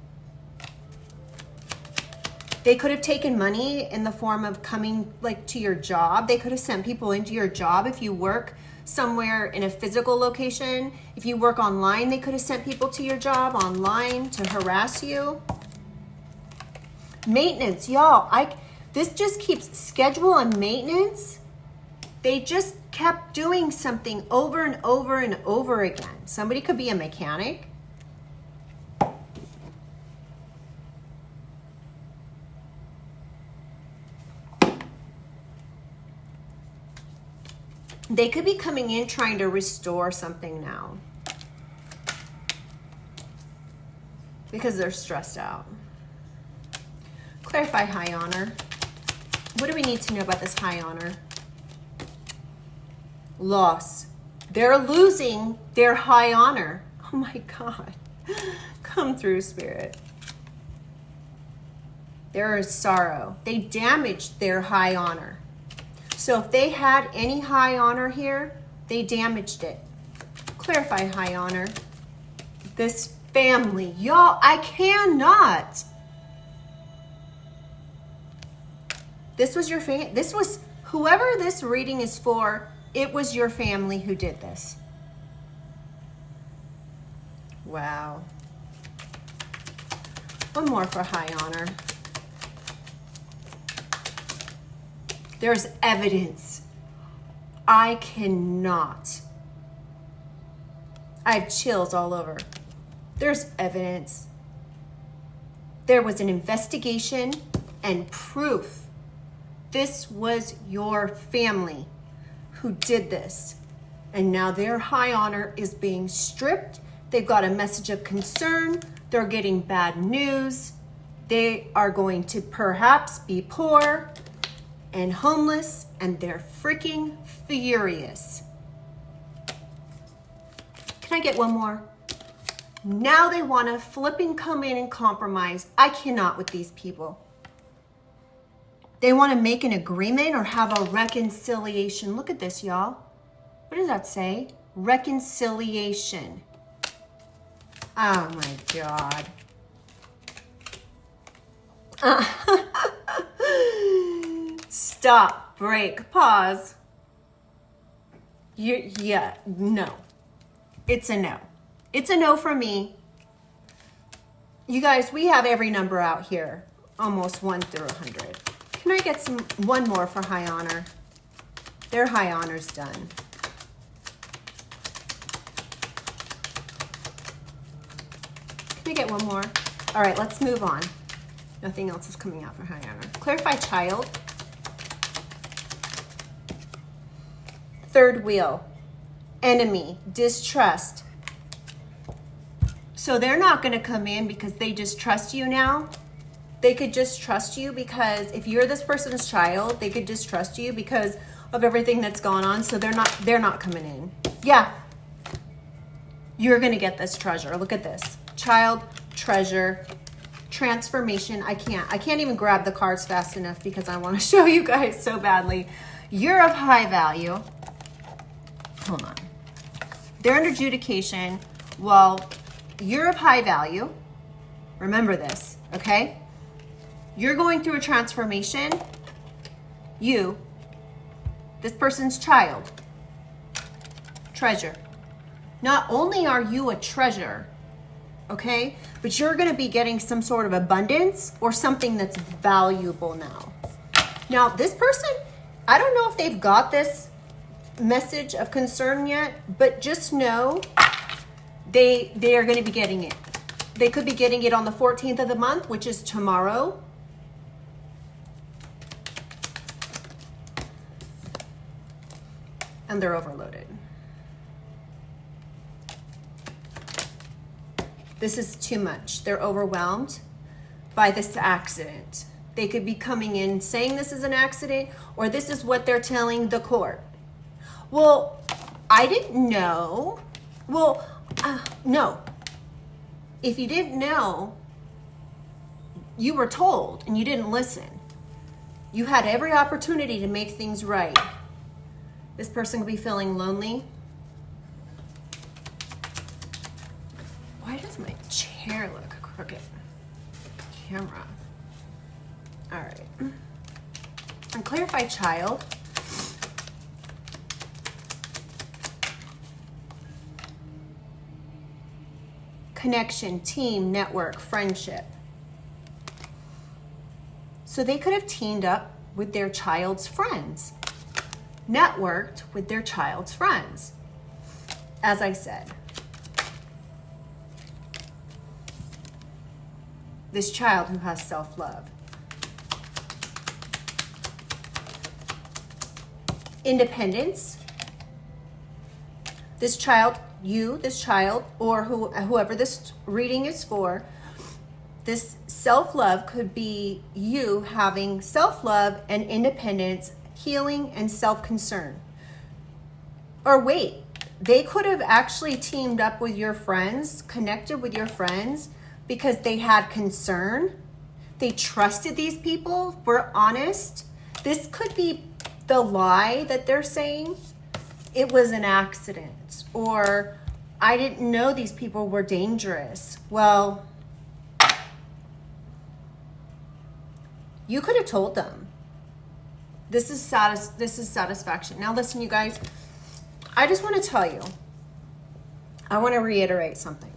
They could have taken money in the form of coming like to your job. They could have sent people into your job if you work somewhere in a physical location. If you work online, they could have sent people to your job online to harass you. Maintenance, y'all. This just keeps schedule and maintenance. They just kept doing something over and over and over again. Somebody could be a mechanic. They could be coming in trying to restore something now because they're stressed out. Clarify high honor. What do we need to know about this high honor? Loss. They're losing their high honor. Oh my God. Come through, Spirit. There is sorrow. They damaged their high honor. So if they had any high honor here, they damaged it. Clarify high honor. This family, y'all, I cannot. This was your this was whoever this reading is for, it was your family who did this. Wow. One more for high honor. There's evidence. I cannot. I have chills all over. There's evidence. There was an investigation and proof. This was your family who did this. And now their high honor is being stripped. They've got a message of concern. They're getting bad news. They are going to perhaps be poor and homeless, and they're freaking furious. Can I get one more? Now they want to flipping come in and compromise. I cannot with these people. They want to make an agreement or have a reconciliation. Look at this, y'all. What does that say? Reconciliation. Oh my God. Stop, break, pause. Yeah, no. It's a no. It's a no from me. You guys, we have every number out here. Almost 1 through 100. Can I get one more for high honor? Their high honor's done. Can I get one more? All right, let's move on. Nothing else is coming out for high honor. Clarify child. Third wheel. Enemy. Distrust. So they're not going to come in because they just trust you now. They could just trust you because if you're this person's child, they could just trust you because of everything that's gone on. So they're not coming in. Yeah. You're going to get this treasure. Look at this. Child, treasure, transformation. I can't even grab the cards fast enough because I want to show you guys so badly. You're of high value. Hold on. They're under adjudication. Well, you're of high value. Remember this, okay? You're going through a transformation. You, this person's child, treasure. Not only are you a treasure, okay, but you're going to be getting some sort of abundance or something that's valuable now. Now, this person, I don't know if they've got this message of concern yet, but just know they are going to be getting it. They could be getting it on the 14th of the month, which is tomorrow. And they're overloaded. This is too much. They're overwhelmed by this accident. They could be coming in saying this is an accident, or this is what they're telling the court. Well, I didn't know. Well, no. If you didn't know, you were told and you didn't listen. You had every opportunity to make things right. This person could be feeling lonely. hair look crooked. Camera. All right. And clarify child. Connection, team, network, friendship. So they could have teamed up with their child's friends, networked with their child's friends. As I said, this child who has self-love. Independence. This child, this child, or whoever this reading is for, this self-love could be you having self-love and independence, healing and self-concern. Or wait, they could have actually teamed up with your friends, connected with your friends because they had concern. They trusted these people, were honest. This could be the lie that they're saying. It was an accident, or I didn't know these people were dangerous. Well, you could have told them. This is satisfaction. Now listen, you guys, I just want to tell you, I want to reiterate something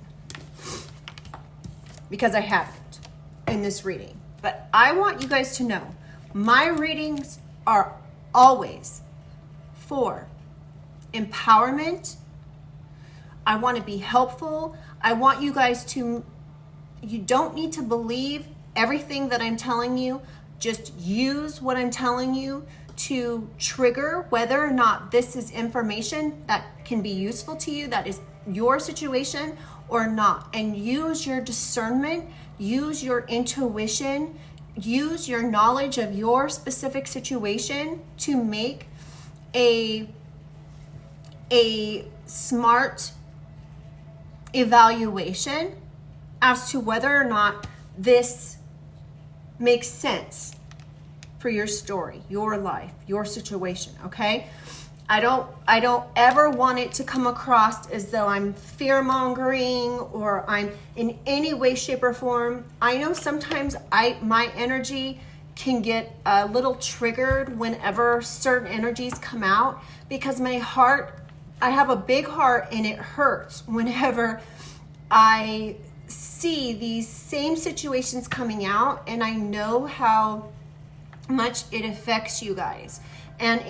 because I haven't in this reading, but I want you guys to know my readings are always for empowerment. I want to be helpful. I want you guys to, you don't need to believe everything that I'm telling you. Just use what I'm telling you to trigger whether or not this is information that can be useful to you, that is your situation or not. And use your discernment, use your intuition, use your knowledge of your specific situation to make a smart evaluation as to whether or not this makes sense for your story, your life, your situation, okay? I don't ever want it to come across as though I'm fear-mongering or I'm in any way, shape, or form. I know sometimes my energy can get a little triggered whenever certain energies come out because my heart, I have a big heart and it hurts whenever I see these same situations coming out, and I know how much it affects you guys. And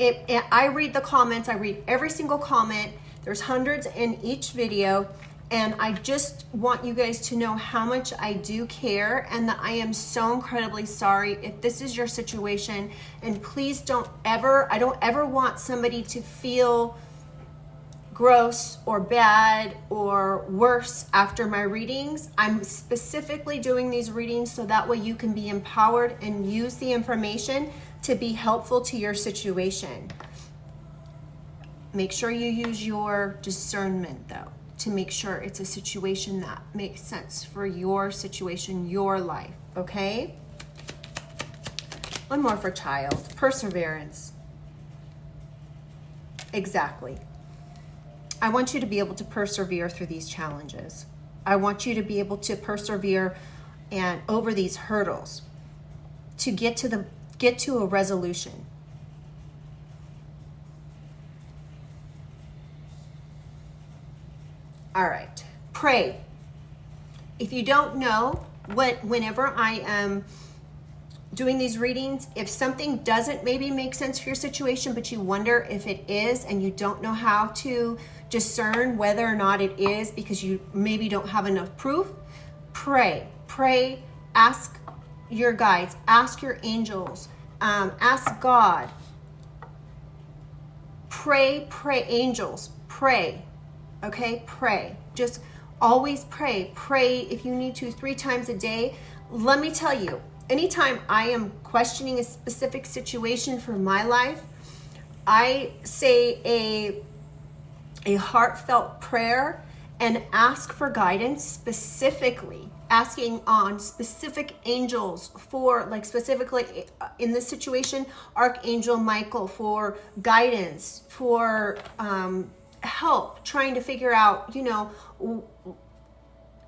I read the comments, I read every single comment. There's hundreds in each video, and I just want you guys to know how much I do care and that I am so incredibly sorry if this is your situation. And please I don't ever want somebody to feel gross or bad or worse after my readings. I'm specifically doing these readings so that way you can be empowered and use the information to be helpful to your situation. Make sure you use your discernment though, to make sure it's a situation that makes sense for your situation, your life, okay? One more for child, perseverance. Exactly. I want you to be able to persevere through these challenges. I want you to be able to persevere and over these hurdles to get to a resolution. All right, pray. If you don't know, whenever I am doing these readings, if something doesn't maybe make sense for your situation, but you wonder if it is and you don't know how to discern whether or not it is because you maybe don't have enough proof, pray, ask your guides, ask your angels, ask God, pray, angels, pray, okay, pray. Just always pray if you need to 3 times a day. Let me tell you, anytime I am questioning a specific situation for my life, I say a heartfelt prayer and ask for guidance, specifically asking on specific angels for, like, specifically in this situation, Archangel Michael, for guidance, for help, trying to figure out,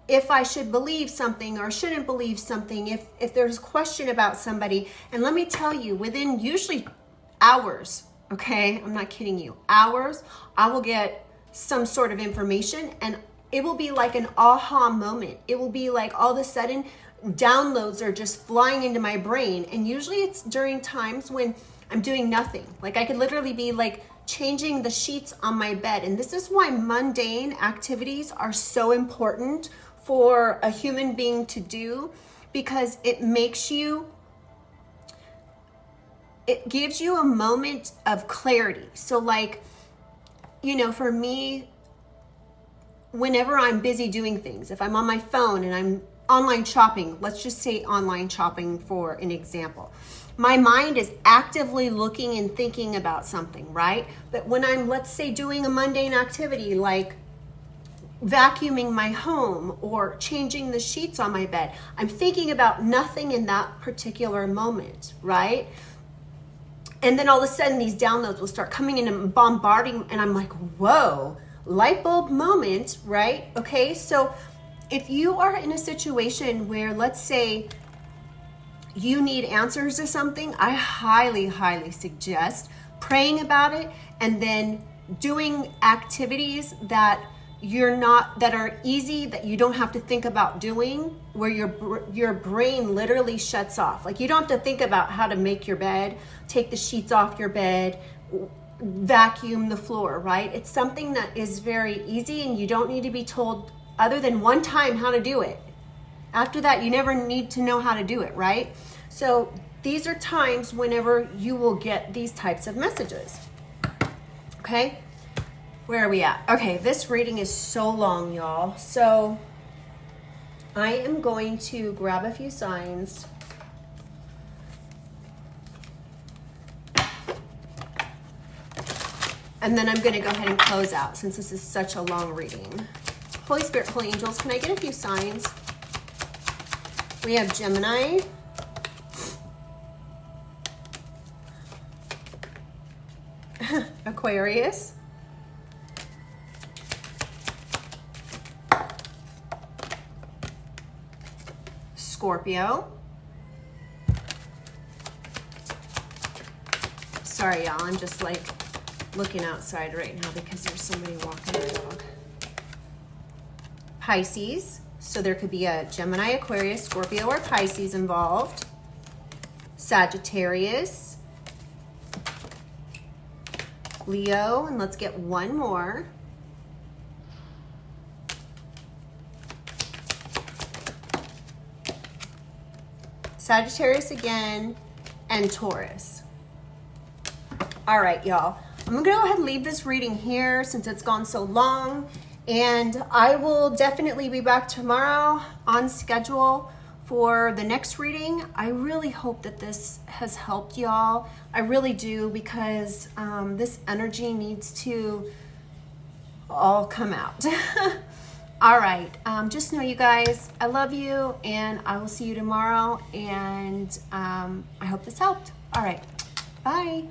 if I should believe something or shouldn't believe something, if there's a question about somebody. And let me tell you, within usually hours, okay, I'm not kidding you, hours, I will get some sort of information, and it will be like an aha moment. It will be like all of a sudden downloads are just flying into my brain. And usually it's during times when I'm doing nothing. Like I could literally be like changing the sheets on my bed. And this is why mundane activities are so important for a human being to do, because it gives you a moment of clarity. So like, you know, for me, whenever I'm busy doing things, if I'm on my phone and I'm online shopping, let's just say online shopping for an example, my mind is actively looking and thinking about something, right? But when I'm, let's say, doing a mundane activity like vacuuming my home or changing the sheets on my bed, I'm thinking about nothing in that particular moment, right? And then all of a sudden these downloads will start coming in and bombarding, and I'm like, whoa, light bulb moment, right? Okay, so if you are in a situation where, let's say, you need answers to something, I highly, highly suggest praying about it and then doing activities that that are easy, that you don't have to think about doing, where your brain literally shuts off. Like you don't have to think about how to make your bed, take the sheets off your bed, vacuum the floor, right? It's something that is very easy, and you don't need to be told other than one time how to do it. After that, you never need to know how to do it, right? So these are times whenever you will get these types of messages. Okay, where are we at? Okay, this reading is so long, y'all. So I am going to grab a few signs. And then I'm going to go ahead and close out since this is such a long reading. Holy Spirit, Holy Angels, can I get a few signs? We have Gemini, Aquarius, Scorpio. Sorry, y'all, I'm just like looking outside right now because there's somebody walking their dog. Pisces. So there could be a Gemini, Aquarius, Scorpio, or Pisces involved. Sagittarius, Leo, and let's get one more. Sagittarius again, and Taurus. All right, y'all. I'm gonna go ahead and leave this reading here since it's gone so long. And I will definitely be back tomorrow on schedule for the next reading. I really hope that this has helped y'all. I really do, because this energy needs to all come out. All right, just know, you guys, I love you, and I will see you tomorrow, and I hope this helped. All right, bye.